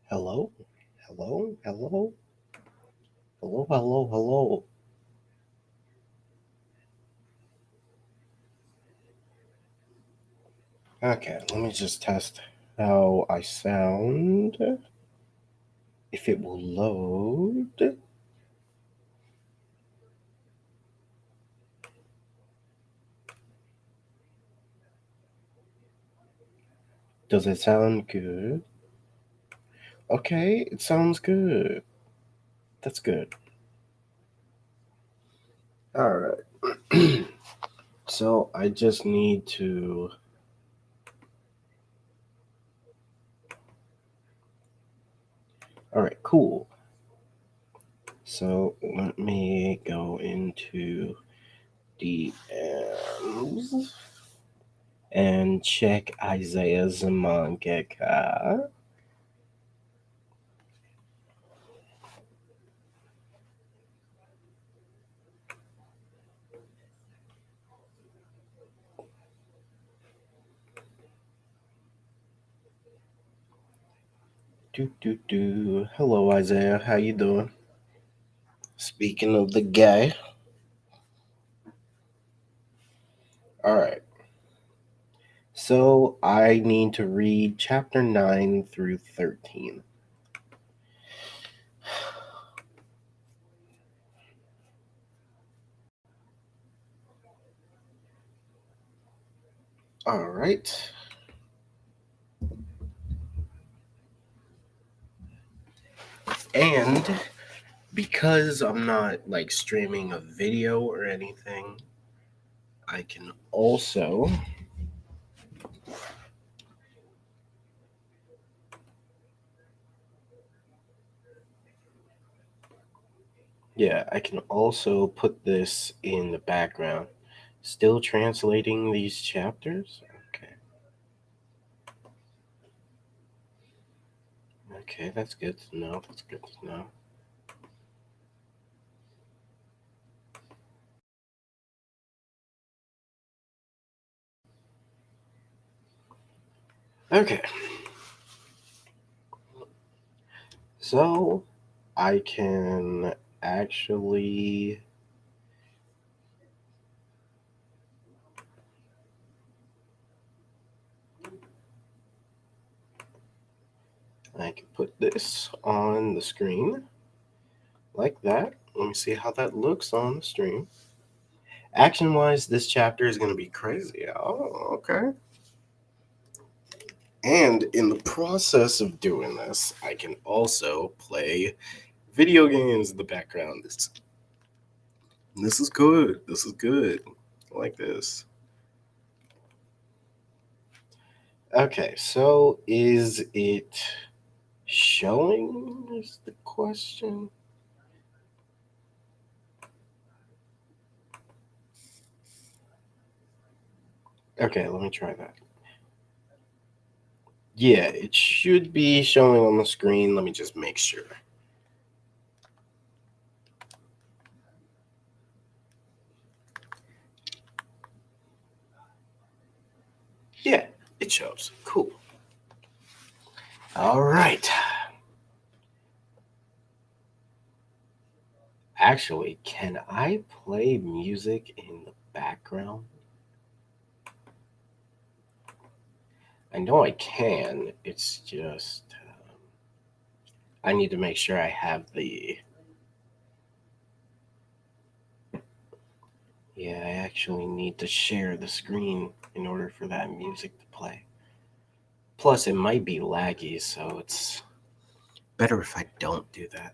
Hello? Hello? Hello? Hello? Hello? Hello? Okay, let me just test how I sound. If it will load. Does it sound good? Okay, it sounds good. That's good. Alright. So I just need to. Alright, cool. So let me go into DMs and check Isaiah's mangaka. Hello, Isaiah. How you doing? Speaking of the guy. All right. So I need to read chapter 9 through 13. All right. And because I'm not like streaming a video or anything, I can also I can also put this in the background. Still translating these chapters? Okay. Okay, that's good to know. That's good to know. Okay. So I can actually I can put this on the screen like that. Let me see how that looks on the stream. Action wise, this chapter is going to be crazy. Oh, okay. And in the process of doing this, I can also play video games in the background. This is good. This is good. I like this. Okay, so is it showing is the question? Okay, let me try that. Yeah, it should be showing on the screen. Let me just make sure. Yeah, it shows. Cool. All right. Actually, can I play music in the background? I know I can. It's just I need to make sure I have the. Yeah, I actually need to share the screen in order for that music to play. Plus, it might be laggy, so it's better if I don't do that.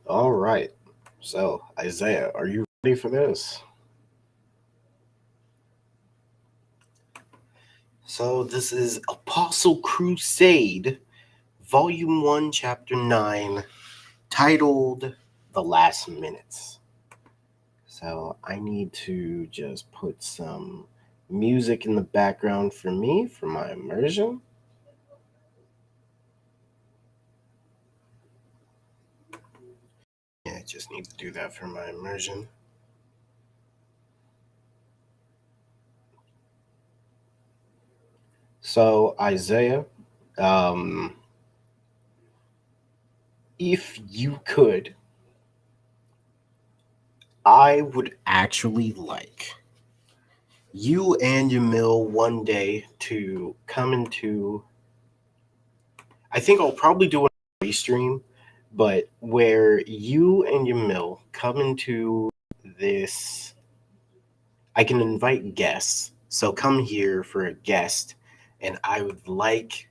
All right. So, Isaiah, are you ready for this? So, this is Apostle Crusade, Volume 1, Chapter 9, titled The Last Minutes. So, I need to just put some music in the background for me for my immersion. Yeah, just need to do that for my immersion. So, Isaiah, um, if you could, I would actually like you and Yamil one day to come into. I think I'll probably do a stream, but where you and Yamil come into this, I can invite guests. So come here for a guest, and I would like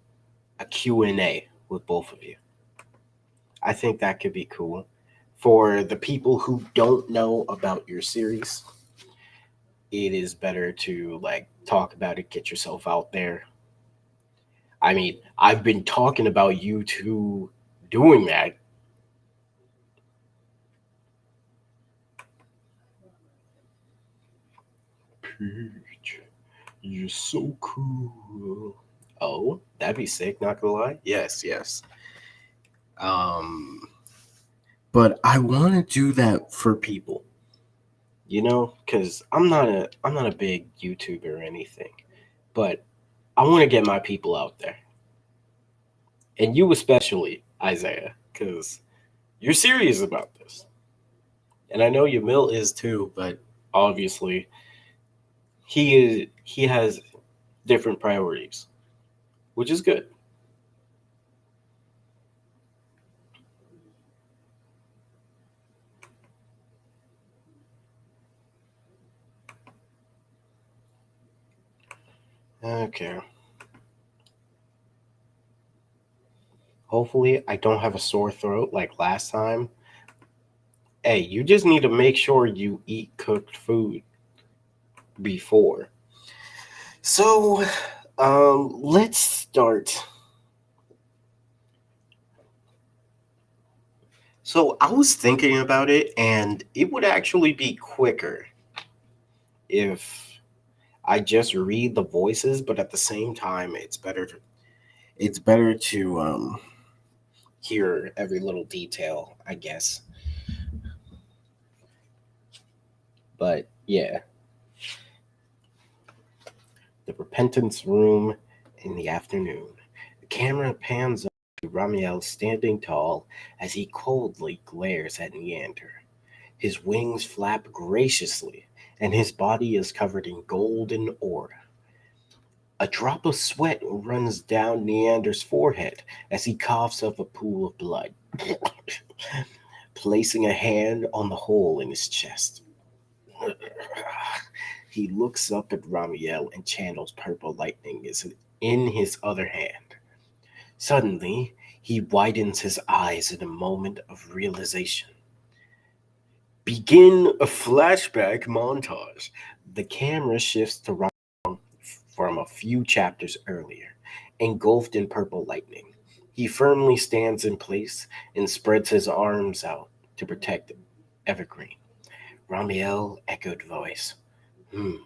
a Q&A with both of you. I think that could be cool. For the people who don't know about your series, it is better to like talk about it, get yourself out there. I mean, I've been talking about you two doing that. Peach, you're so cool. Oh, that'd be sick, not gonna lie. Yes, yes. Um, but I want to do that for people, because I'm not a big YouTuber or anything, but I want to get my people out there, and you especially, Isaiah, because you're serious about this, and I know Yamil is too, but obviously he has different priorities, which is good. Okay. Hopefully, I don't have a sore throat like last time. Hey, you just need to make sure you eat cooked food before. So, let's start. So, I was thinking about it, and it would actually be quicker if I just read the voices, but at the same time, it's better to hear every little detail, I guess. But yeah, the repentance room in the afternoon. The camera pans up to Ramiel standing tall as he coldly glares at Neander. His wings flap graciously, and his body is covered in golden aura. A drop of sweat runs down Neander's forehead as he coughs up a pool of blood, placing a hand on the hole in his chest. He looks up at Ramiel and channels purple lightning in his other hand. Suddenly, he widens his eyes in a moment of realization. Begin a flashback montage. The camera shifts to Ramiel from a few chapters earlier, engulfed in purple lightning. He firmly stands in place and spreads his arms out to protect Evergreen. Ramiel echoed voice. Hmm.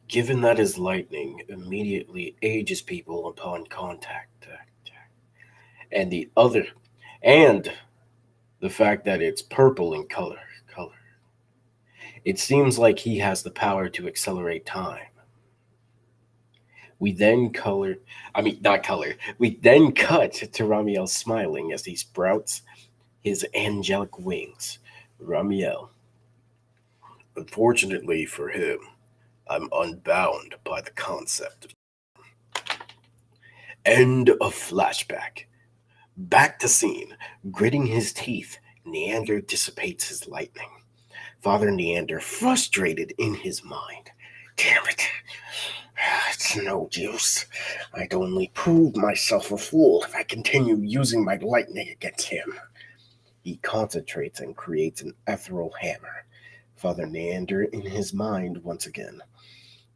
Given that his lightning immediately ages people upon contact, and and the fact that it's purple in color, it seems like he has the power to accelerate time. We then color, I mean, not color, we then cut to Ramiel smiling as he sprouts his angelic wings. Ramiel, unfortunately for him, I'm unbound by the concept of end of flashback. Back to scene. Gritting his teeth, Neander dissipates his lightning. Father Neander, frustrated in his mind. Damn it. It's no use. I'd only prove myself a fool if I continue using my lightning against him. He concentrates and creates an ethereal hammer. Father Neander, in his mind once again.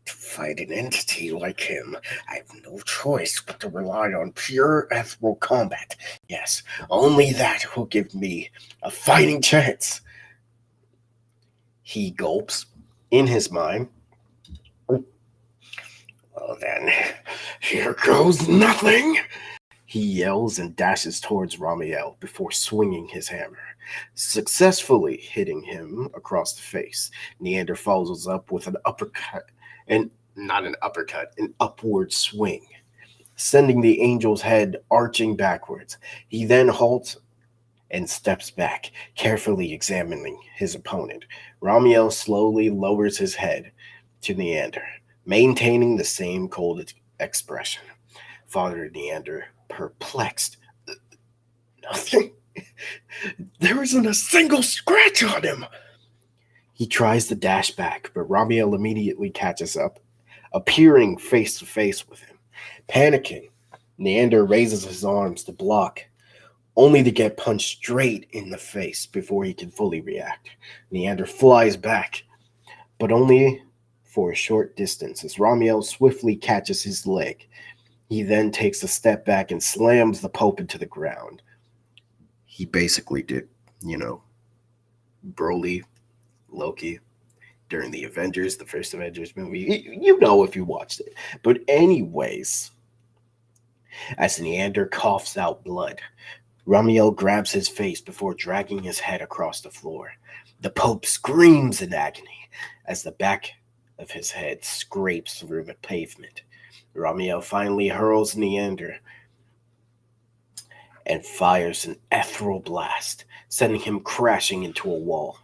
To fight an entity like him, I have no choice but to rely on pure ethereal combat. Yes, only that will give me a fighting chance. He gulps in his mind. Well then, here goes nothing. He yells and dashes towards Ramiel before swinging his hammer, successfully hitting him across the face. Neander follows up with an uppercut, and not an uppercut, an upward swing, sending the angel's head arching backwards. He then halts and steps back, carefully examining his opponent. Ramiel slowly lowers his head to Neander, maintaining the same cold expression. Father Neander, perplexed. Nothing. There isn't a single scratch on him. He tries to dash back, but Ramiel immediately catches up, appearing face to face with him. Panicking, Neander raises his arms to block, only to get punched straight in the face before he can fully react. Neander flies back, but only for a short distance as Ramiel swiftly catches his leg. He then takes a step back and slams the Pope into the ground. He basically did, Broly, Loki, during the Avengers, the first Avengers movie. You know if you watched it. But anyways, as Neander coughs out blood, Ramiel grabs his face before dragging his head across the floor. The Pope screams in agony as the back of his head scrapes through the pavement. Ramiel finally hurls Neander and fires an ethereal blast, sending him crashing into a wall.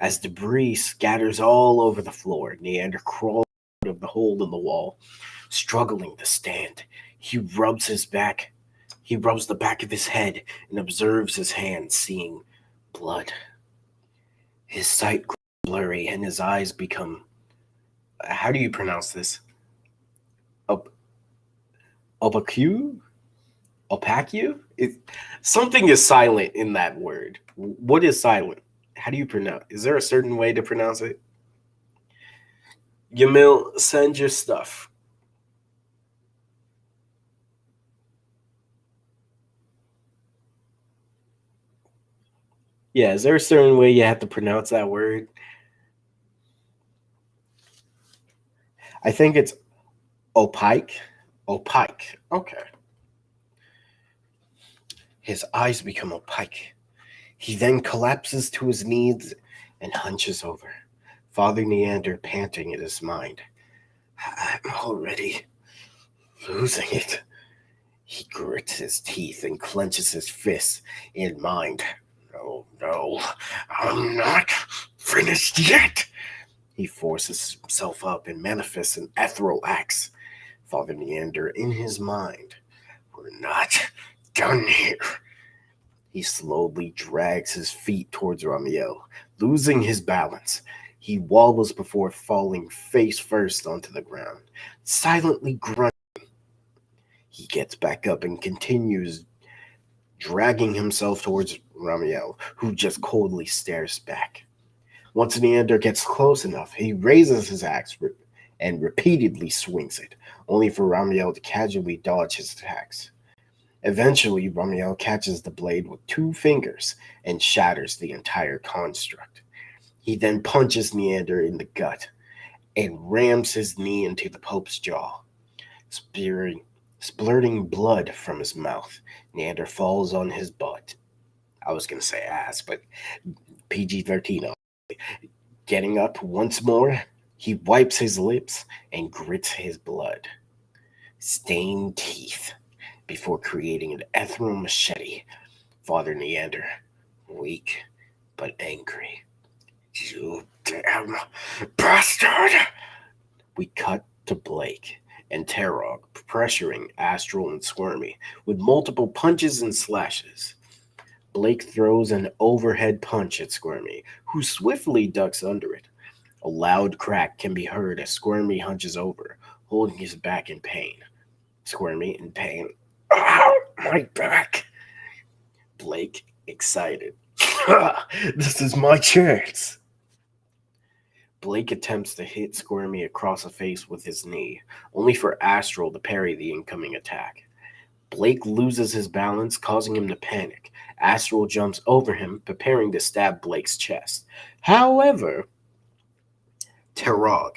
As debris scatters all over the floor, Neander crawls out of the hole in the wall, struggling to stand. He rubs the back of his head and observes his hand, seeing blood. His sight grows blurry and his eyes become... How do you pronounce this? Opaque? Opaque? Something is silent in that word. What is silent? How do you pronounce? Is there a certain way to pronounce it? Yamil, send your stuff. Yeah, is there a certain way you have to pronounce that word? I think it's opaque. Opaque. Okay. His eyes become opaque. He then collapses to his knees and hunches over, Father Neander panting in his mind. I'm already losing it. He grits his teeth and clenches his fists in mind. No, I'm not finished yet. He forces himself up and manifests an ethereal axe. Father Neander, in his mind, we're not done here. He slowly drags his feet towards Ramiel, losing his balance. He wobbles before falling face first onto the ground, silently grunting. He gets back up and continues dragging himself towards Ramiel, who just coldly stares back. Once Neander gets close enough, he raises his axe and repeatedly swings it, only for Ramiel to casually dodge his attacks. Eventually, Ramiel catches the blade with 2 fingers and shatters the entire construct. He then punches Neander in the gut and rams his knee into the Pope's jaw, splurting blood from his mouth. Neander falls on his butt. I was going to say ass, but PG-13. Getting up once more, he wipes his lips and grits his blood stained teeth before creating an ethereal machete. Father Neander, weak but angry. You damn bastard! We cut to Blake and Tarog pressuring Astral and Squirmy with multiple punches and slashes. Blake throws an overhead punch at Squirmy, who swiftly ducks under it. A loud crack can be heard as Squirmy hunches over, holding his back in pain. Squirmy in pain. Ow, my back! Blake, excited. This is my chance! Blake attempts to hit Squirmy across the face with his knee, only for Astral to parry the incoming attack. Blake loses his balance, causing him to panic. Astral jumps over him, preparing to stab Blake's chest. However, Tarog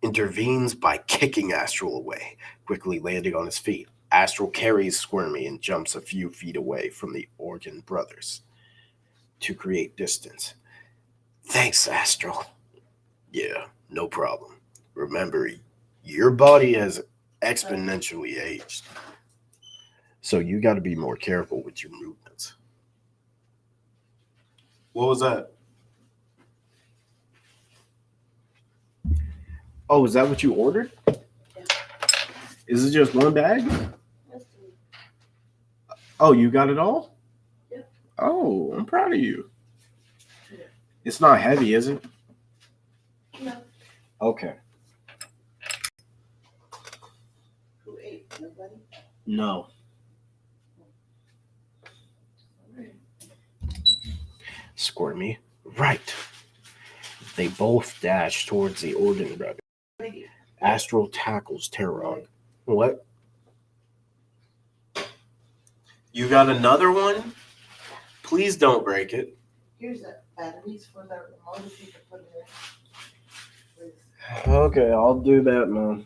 intervenes by kicking Astral away, quickly landing on his feet. Astral carries Squirmy and jumps a few feet away from the Organ brothers to create distance. Thanks, Astral. Yeah, no problem. Remember, your body has exponentially aged, so you got to be more careful with your movements. What was that? Oh, is that what you ordered? Is it just one bag? Oh, you got it all? Yep. Oh, I'm proud of you. It's not heavy, is it? No. Okay. Who ate? Nobody? No. Squirmy. Right. They both dash towards the Organ brother. Astral tackles Terrog. What? You got another one? Please don't break it. Here's the batteries for the remote if you can put it in. Okay, I'll do that, Mom.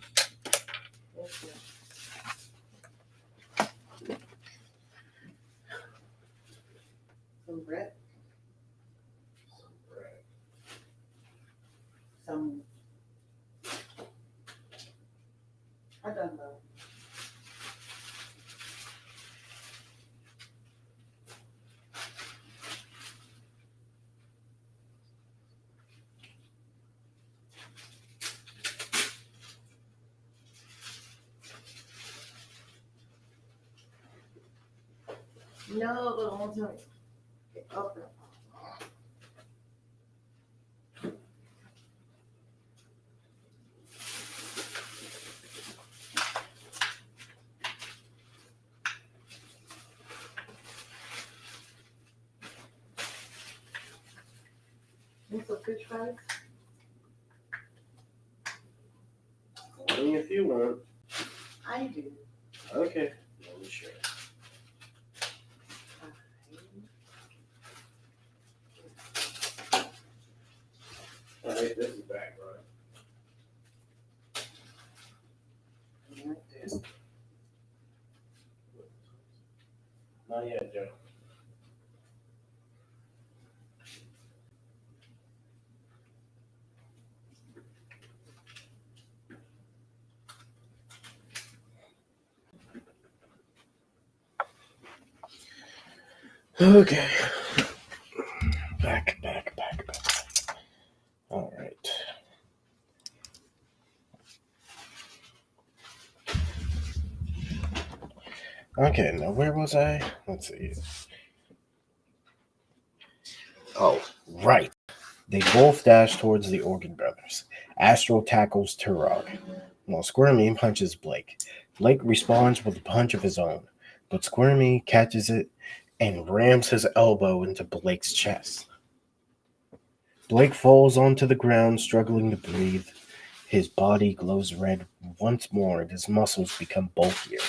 Some bread. Some. I don't know. No, but I won't tell you. Get up there. Need some fish fries? Only if you want. I do. Okay. Let me share. Alright, this is back, right? Not yet, Joe. Okay. Back. All right. Okay, now where was I? Let's see. Oh, right. They both dash towards the Organ brothers. Astral tackles Turok, while Squirmy punches Blake. Blake responds with a punch of his own, but Squirmy catches it and rams his elbow into Blake's chest. Blake falls onto the ground, struggling to breathe. His body glows red once more, and his muscles become bulkier.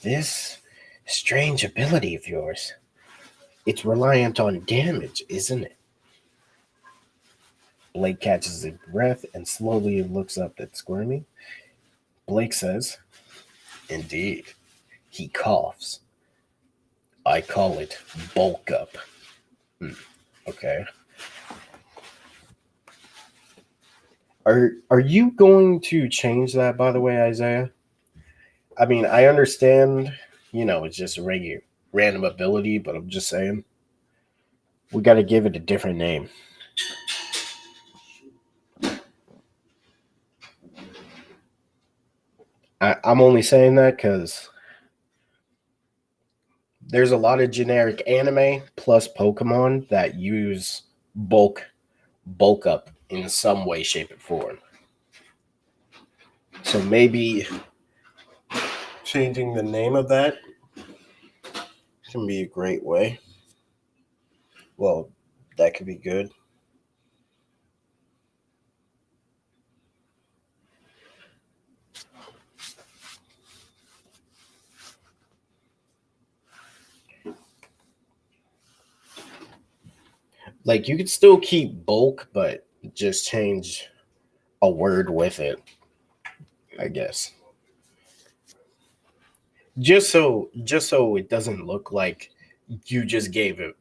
This strange ability of yours, it's reliant on damage, isn't it? Blake catches his breath and slowly looks up at Squirmy. Blake says, Indeed. He coughs. I call it bulk up. Okay. Are you going to change that, by the way, Isaiah? I mean, I understand, it's just a regular random ability, but I'm just saying we got to give it a different name. I'm only saying that because there's a lot of generic anime plus Pokemon that use bulk up in some way, shape, or form. So maybe changing the name of that can be a great way. Well, that could be good. Like, you could still keep bulk, but just change a word with it, I guess. just so it doesn't look like you just gave it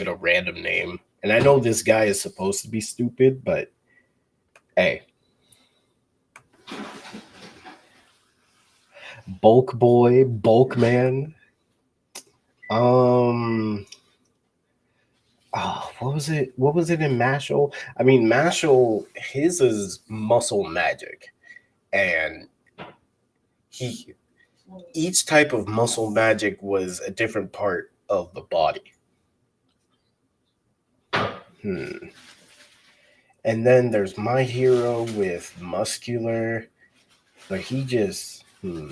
a random name. And I know this guy is supposed to be stupid, but hey, bulk boy, bulk man. Um, what was it? What was it in Mashal? I mean, Mashal, his is muscle magic, and he each type of muscle magic was a different part of the body. Hmm. And then there's my hero with muscular, but he just nah.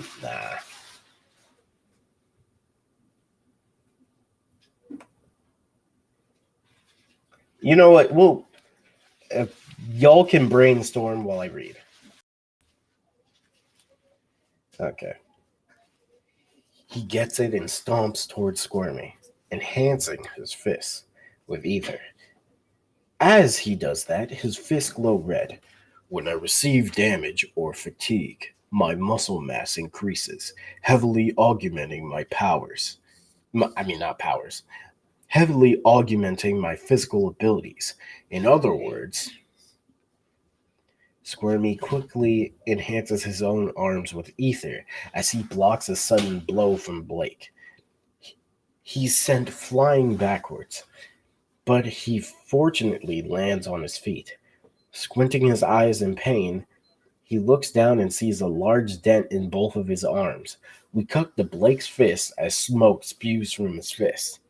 You know what? Well, uh, y'all can brainstorm while I read. Okay. He gets it and stomps towards Squirmy, enhancing his fists with ether. As he does that, his fists glow red. When I receive damage or fatigue, my muscle mass increases, heavily augmenting my powers. I mean, not powers, heavily augmenting my physical abilities. In other words, Squirmy quickly enhances his own arms with ether as he blocks a sudden blow from Blake. He's sent flying backwards, but he fortunately lands on his feet. Squinting his eyes in pain, he looks down and sees a large dent in both of his arms. We cut to Blake's fist as smoke spews from his fist.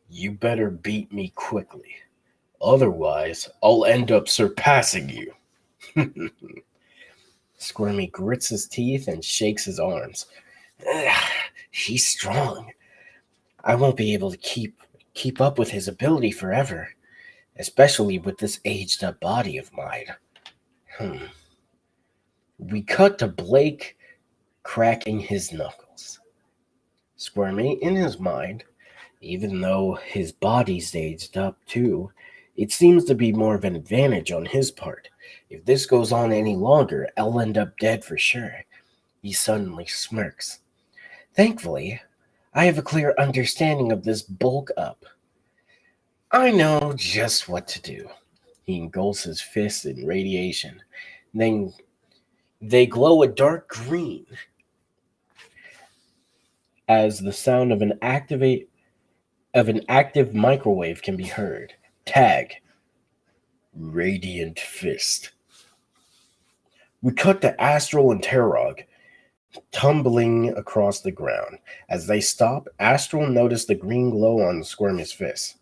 You better beat me quickly. Otherwise, I'll end up surpassing you. Squirmy grits his teeth and shakes his arms. He's strong. I won't be able to keep up with his ability forever, especially with this aged up body of mine. Hmm. We cut to Blake cracking his knuckles. Squirmy, in his mind, even though his body's aged up too, it seems to be more of an advantage on his part. If this goes on any longer, I'll end up dead for sure. He suddenly smirks. Thankfully, I have a clear understanding of this bulk up. I know just what to do. He engulfs his fists in radiation. Then they glow a dark green as the sound of an active microwave can be heard. Tag Radiant Fist. We cut to Astral and Terrog tumbling across the ground. As they stop, Astral noticed the green glow on Squirmy's fist.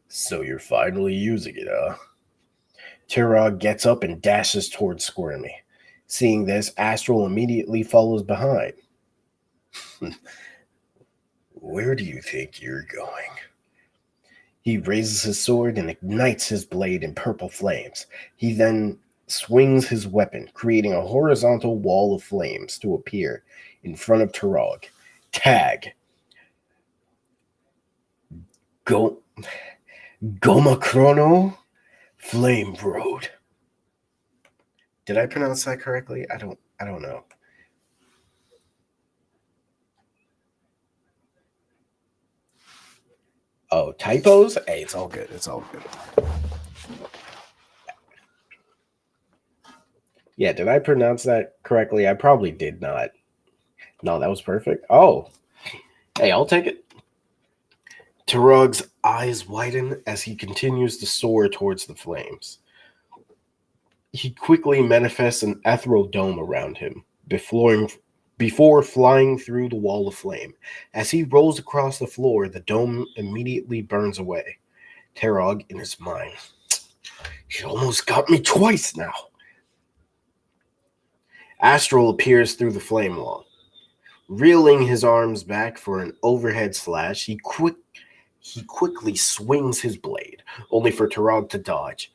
So you're finally using it, huh? Terrog gets up and dashes towards Squirmy. Seeing this, Astral immediately follows behind. Where do you think you're going? He raises his sword and ignites his blade in purple flames. He then swings his weapon, creating a horizontal wall of flames to appear in front of Turog. Tag. Go Goma Chrono Flame Road. Did I pronounce that correctly? I don't know. Oh, typos? Hey, it's all good. It's all good. Yeah, did I pronounce that correctly? I probably did not. No, that was perfect. Oh, hey, I'll take it. Turog's eyes widen as he continues to soar towards the flames. He quickly manifests an ethereal dome around him, before flying through the wall of flame. As he rolls across the floor, the dome immediately burns away. Turog, in his mind, he almost got me twice now. Astral appears through the flame wall. Reeling his arms back for an overhead slash, he quickly swings his blade, only for Turog to dodge.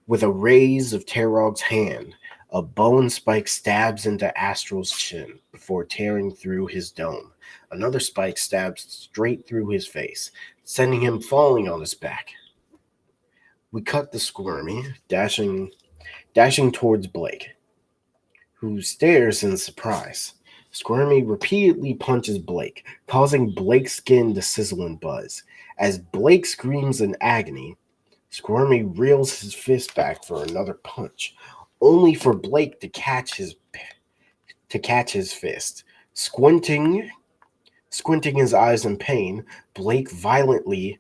With a raise of Turog's hand, a bone spike stabs into Astral's chin before tearing through his dome. Another spike stabs straight through his face, sending him falling on his back. We cut the Squirmy, dashing towards Blake, who stares in surprise. Squirmy repeatedly punches Blake, causing Blake's skin to sizzle and buzz. As Blake screams in agony, Squirmy reels his fist back for another punch, only for Blake to catch his fist. Squinting his eyes in pain, Blake violently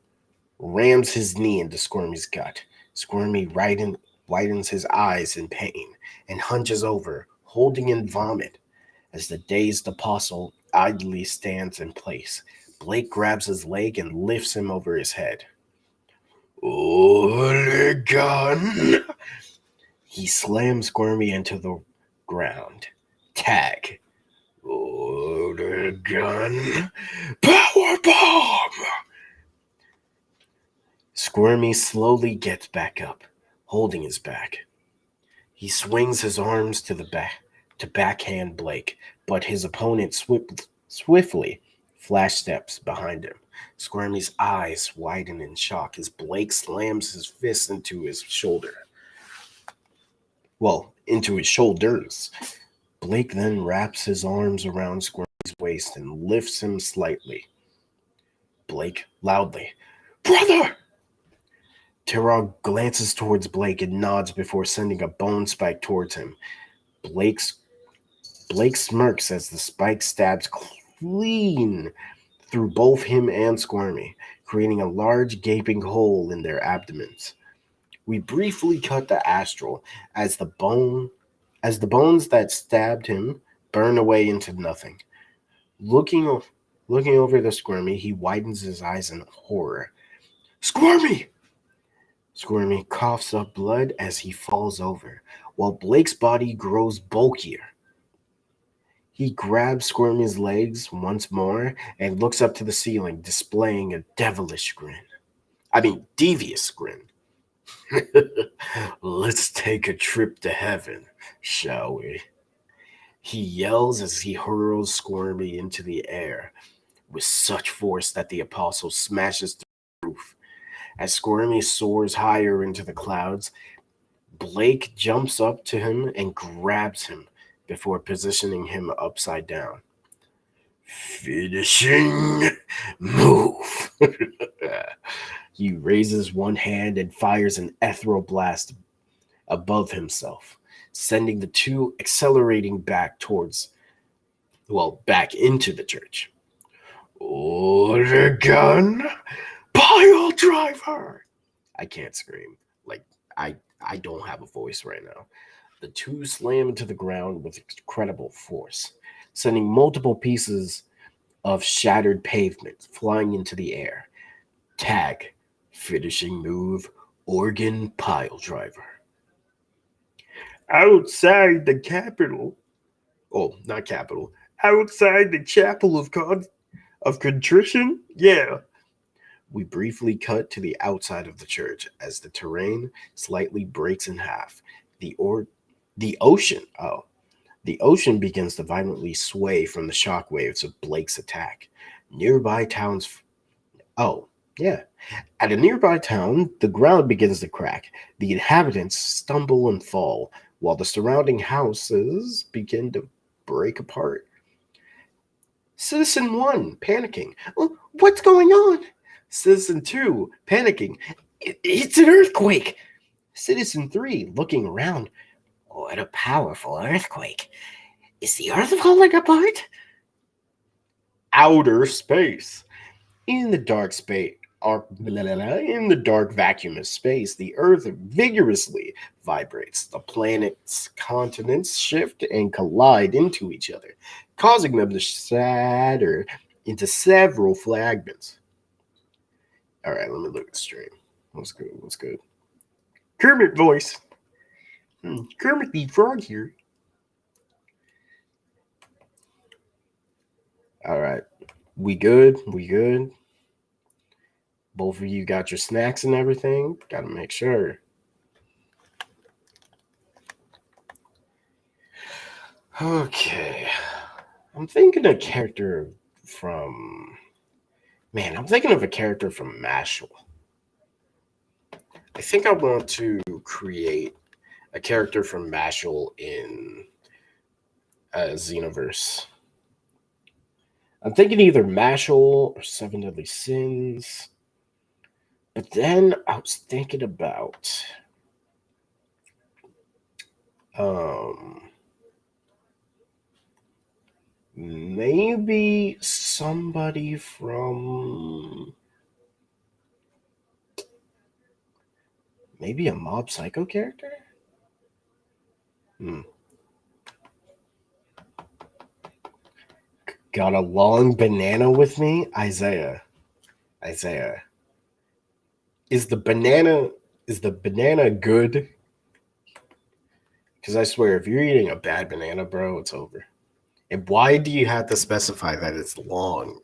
rams his knee into Squirmy's gut. Squirmy widens his eyes in pain and hunches over, holding in vomit. As the dazed apostle idly stands in place, Blake grabs his leg and lifts him over his head. Hooligan! He slams Squirmy into the ground. Tag. Hooligan! Power bomb! Squirmy slowly gets back up, holding his back. He swings his arms to backhand Blake, but his opponent swiftly flash steps behind him. Squirmy's eyes widen in shock as Blake slams his fist into his shoulder. Well, into his shoulders. Blake then wraps his arms around Squirmy's waist and lifts him slightly. Blake loudly, "Brother!" Terog glances towards Blake and nods before sending a bone spike towards him. Blake's Blake smirks as the spike stabs clean through both him and Squirmy, creating a large gaping hole in their abdomens. We briefly cut to Astral as the bones that stabbed him burn away into nothing. Looking looking over the Squirmy, he widens his eyes in horror. "Squirmy!" Squirmy coughs up blood as he falls over, while Blake's body grows bulkier. He grabs Squirmy's legs once more and looks up to the ceiling, displaying a devious grin. "Let's take a trip to heaven, shall we?" He yells as he hurls Squirmy into the air with such force that the apostle smashes through the roof. As Squirmy soars higher into the clouds, Blake jumps up to him and grabs him before positioning him upside down. "Finishing move." He raises one hand and fires an ethereal blast above himself, sending the two accelerating back into the church. "Oregon pile driver!" I can't scream. Like, I don't have a voice right now. The two slam into the ground with incredible force, sending multiple pieces of shattered pavement flying into the air. Tag. Finishing move. Organ pile driver. Outside the capital. Oh, not capital. Outside the chapel of contrition? Yeah. We briefly cut to the outside of the church as the terrain slightly breaks in half. The or the ocean. Oh, the ocean begins to violently sway from the shockwaves of Blake's attack. Nearby towns. Oh, yeah. At a nearby town, the ground begins to crack. The inhabitants stumble and fall, while the surrounding houses begin to break apart. Citizen 1 panicking. "Oh, what's going on?" Citizen 2 panicking. It's an earthquake." Citizen 3 looking around. "What a powerful earthquake. Is the earth falling apart?" Outer space. In the dark space, in the dark vacuum of space, the Earth vigorously vibrates. The planet's continents shift and collide into each other, causing them to shatter into several fragments. All right, let me look at the stream. What's good? What's good? Kermit voice. Kermit the Frog here. All right, we good? We good? Both of you got your snacks and everything? Gotta make sure. Okay. I'm thinking a character from. Man, I'm thinking of a character from Mashal. I think I want to create a character from Mashal in Xenoverse. I'm thinking either Mashal or Seven Deadly Sins. But then I was thinking about um maybe somebody from maybe a Mob Psycho character? Hmm. Got a long banana with me? Isaiah. Isaiah. Is the banana good? Because I swear, if you're eating a bad banana, bro, it's over. And why do you have to specify that it's long?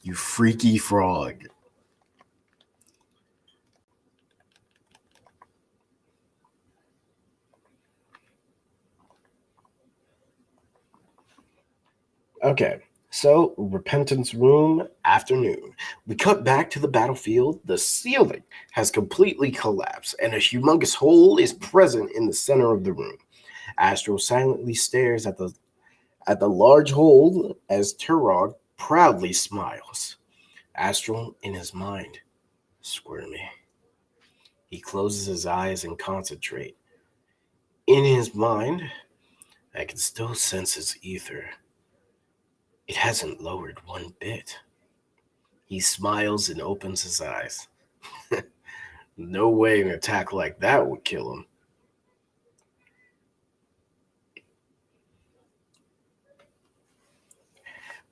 You freaky frog. Okay, so Repentance Room, afternoon. We cut back to the battlefield. The ceiling has completely collapsed, and a humongous hole is present in the center of the room. Astro silently stares at the large hole as Turog proudly smiles. Astral, in his mind, squirmy. He closes his eyes and concentrates. In his mind, I can still sense his ether. It hasn't lowered one bit. He smiles and opens his eyes. No way an attack like that would kill him.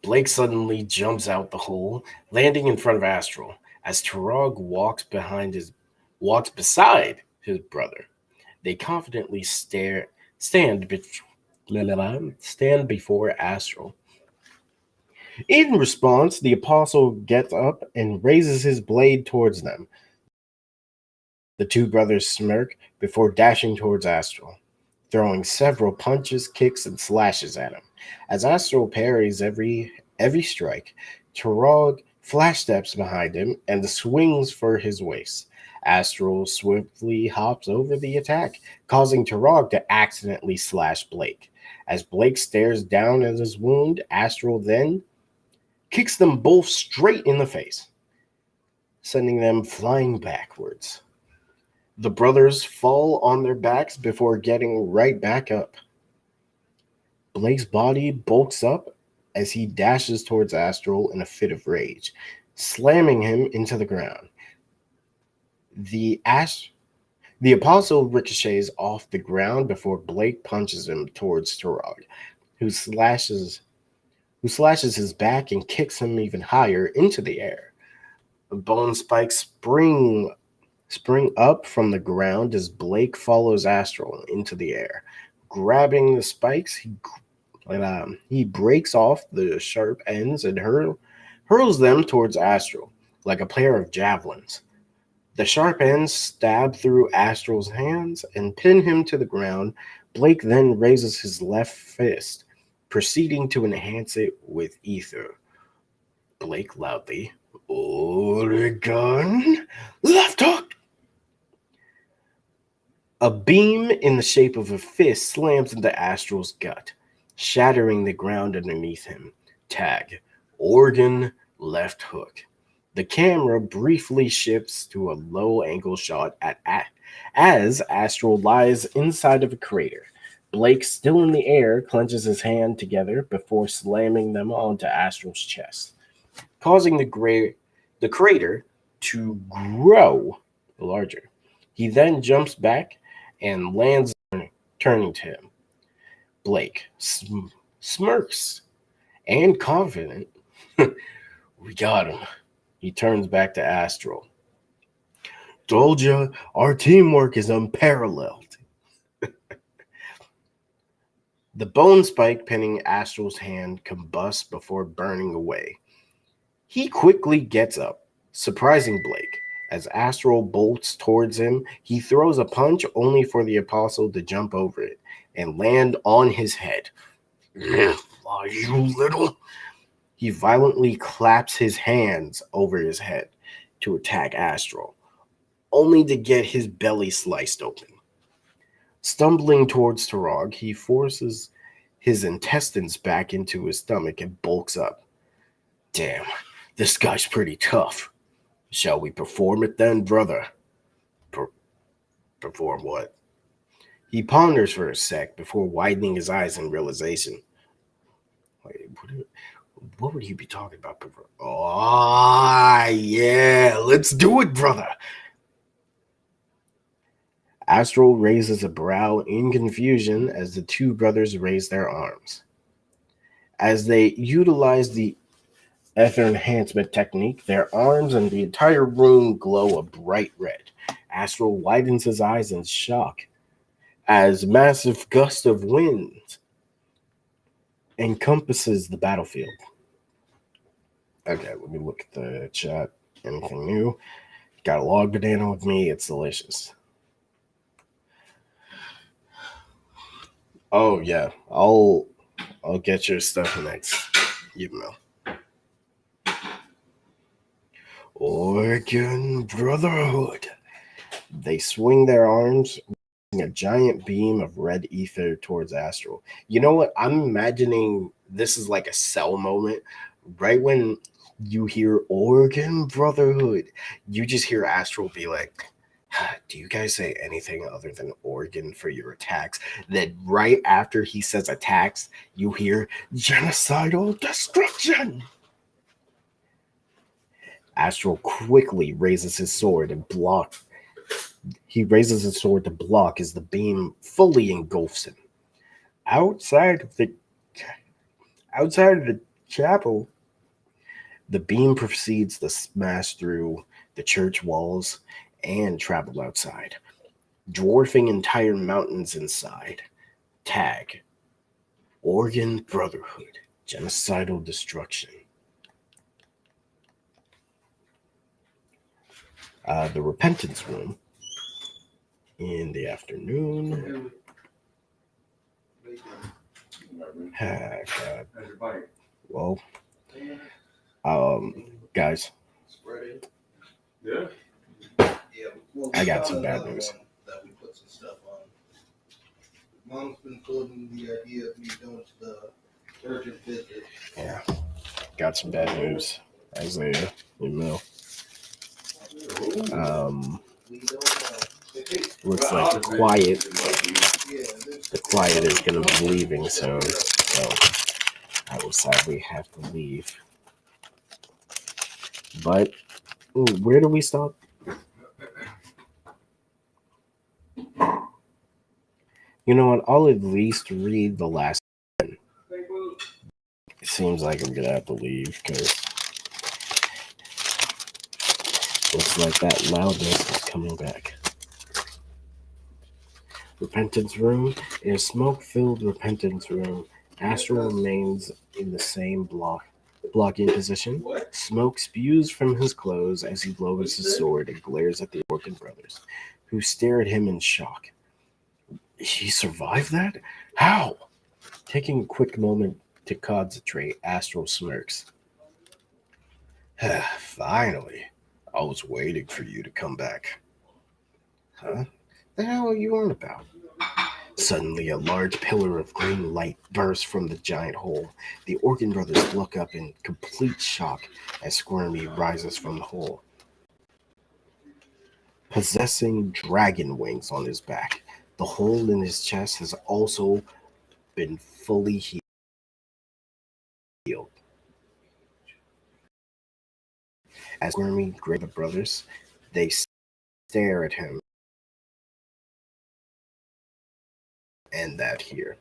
Blake suddenly jumps out the hole, landing in front of Astral, as Turog walks beside his brother. They confidently stand before Astral. In response, the apostle gets up and raises his blade towards them. The two brothers smirk before dashing towards Astral, throwing several punches, kicks, and slashes at him. As Astral parries every strike, Turog flash steps behind him and swings for his waist. Astral swiftly hops over the attack, causing Turog to accidentally slash Blake. As Blake stares down at his wound, Astral then kicks them both straight in the face, sending them flying backwards. The brothers fall on their backs before getting right back up. Blake's body bulks up as he dashes towards Astral in a fit of rage, slamming him into the ground. The Ash the apostle ricochets off the ground before Blake punches him towards Turog, who slashes his back and kicks him even higher into the air. Bone spikes spring up from the ground as Blake follows Astral into the air. Grabbing the spikes, he breaks off the sharp ends and hurls them towards Astral like a pair of javelins. The sharp ends stab through Astral's hands and pin him to the ground. Blake then raises his left fist, proceeding to enhance it with ether. Blake loudly, Oregon, left hook! A beam in the shape of a fist slams into Astral's gut, shattering the ground underneath him. Tag, Oregon, left hook. The camera briefly shifts to a low angle shot as Astral lies inside of a crater. Blake, still in the air, clenches his hand together before slamming them onto Astral's chest, causing the crater to grow larger. He then jumps back and lands, turning to him. Blake smirks and confident. We got him. He turns back to Astral. Told ya, our teamwork is unparalleled. The bone spike pinning Astral's hand combusts before burning away. He quickly gets up, surprising Blake. As Astral bolts towards him, he throws a punch only for the apostle to jump over it and land on his head. Why, you little... He violently claps his hands over his head to attack Astral, only to get his belly sliced open. Stumbling towards Turog, he forces his intestines back into his stomach and bulks up. Damn, this guy's pretty tough. Shall we perform it then, brother? Per- Perform what? He ponders for a sec before widening his eyes in realization. Wait, what would he be talking about? Oh, yeah, let's do it, brother. Astral raises a brow in confusion as the two brothers raise their arms. As they utilize the ether enhancement technique, their arms and the entire room glow a bright red. Astral widens his eyes in shock as massive gust of wind encompasses the battlefield. Okay, let me look at the chat. Anything new? Got a log banana with me. It's delicious. Oh yeah, I'll get your stuff next. You know. Oregon Brotherhood. They swing their arms, a giant beam of red ether towards Astral. You know what? I'm imagining this is like a Cell moment. Right when you hear Oregon Brotherhood, you just hear Astral be like, do you guys say anything other than Oregon for your attacks? Then right after he says attacks, you hear genocidal destruction. Astral quickly raises his sword and blocks. He raises his sword to block as the beam fully engulfs him. Outside of the chapel, the beam proceeds to smash through the church walls and travel outside, dwarfing entire mountains inside. Tag: Oregon Brotherhood, genocidal destruction. The repentance room in the afternoon. God. Well, guys, Yeah. I got some bad news. That we put some stuff on. Mom's been floating the idea of me going to the urgent visit. Yeah, got some bad news, Isaiah. You know. Looks like the quiet is gonna be leaving soon, so I will sadly have to leave. But where do we stop? You know what? I'll at least read the last one. It seems like I'm gonna have to leave because looks like that loudness is coming back. Repentance room. In a smoke-filled repentance room, Astral remains in the same blocking position. Smoke spews from his clothes as he lowers his sword and glares at the Orkin brothers, who stare at him in shock. He survived that? How? Taking a quick moment to concentrate, Astral smirks. Finally, I was waiting for you to come back. Huh? The hell are you on about? Suddenly, a large pillar of green light bursts from the giant hole. The Orkin brothers look up in complete shock as Squirmy rises from the hole, possessing dragon wings on his back. The hole in his chest has also been fully healed. As Squirmy grabs the brothers, they stare at him, and that here.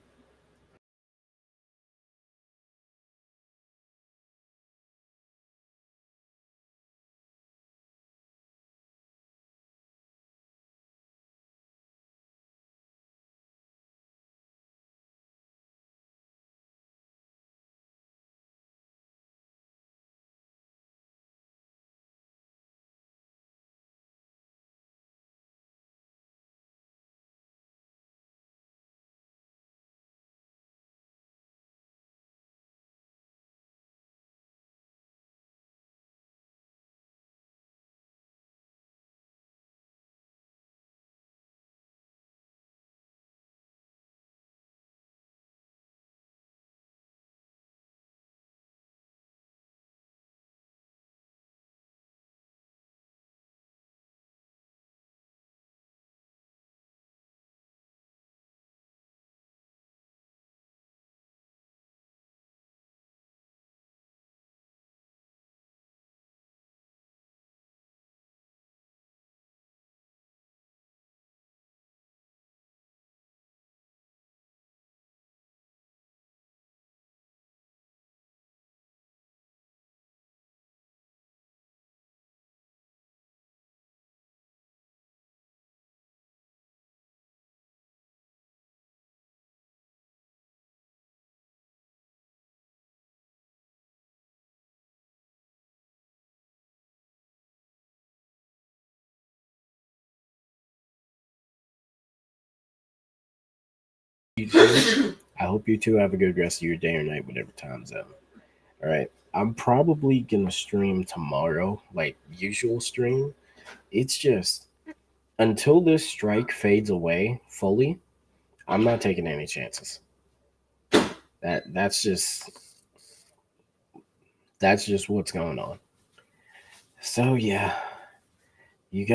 You too. I hope you two have a good rest of your day or night, whatever time zone. All right. I'm probably gonna stream tomorrow, like usual stream. It's just until this strike fades away fully, I'm not taking any chances. That's just what's going on. So yeah,